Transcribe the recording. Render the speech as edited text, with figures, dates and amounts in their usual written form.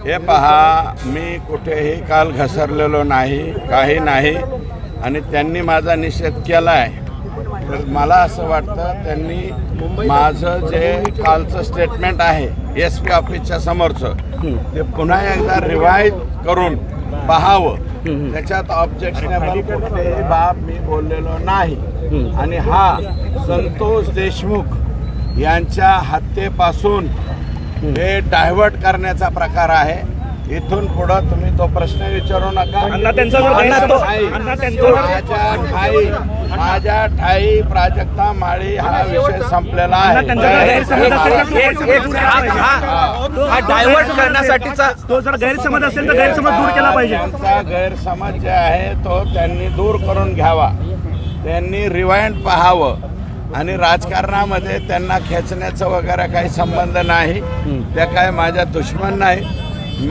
हे पहा, मी कुठेही काल घसरलेलो नाही, काही नाही, आणि त्यांनी माझा निषेध केला आहे. तर मला असं वाटतं त्यांनी माझं जे कालचं स्टेटमेंट आहे SP ऑफिसच्या समोरचं ते पुन्हा एकदा रिवाईज करून पाहावं. त्याच्यात ऑब्जेक्शनेबल कुठलीही बाब मी बोललेलो नाही. आणि हा संतोष देशमुख यांच्या हत्येपासून हे डायव्हर्ट करण्याचा प्रकार आहे. इथून पुढं तुम्ही तो प्रश्न विचारू नका. माझ्या ठाई प्राजक्ता माळी हा विषय संपलेला आहे. डायव्हर्ट करण्यासाठीचा तो जर गैरसमज असेल तर गैरसमज दूर केला पाहिजे. त्यांचा गैरसमज जे आहे तो त्यांनी दूर करून घ्यावा. त्यांनी रिवाइंड पाहावं. आणि राजकारणामध्ये त्यांना खेचण्याचा वगैरे काही संबंध नाही. त्या काय माझ्या दुश्मन नाही.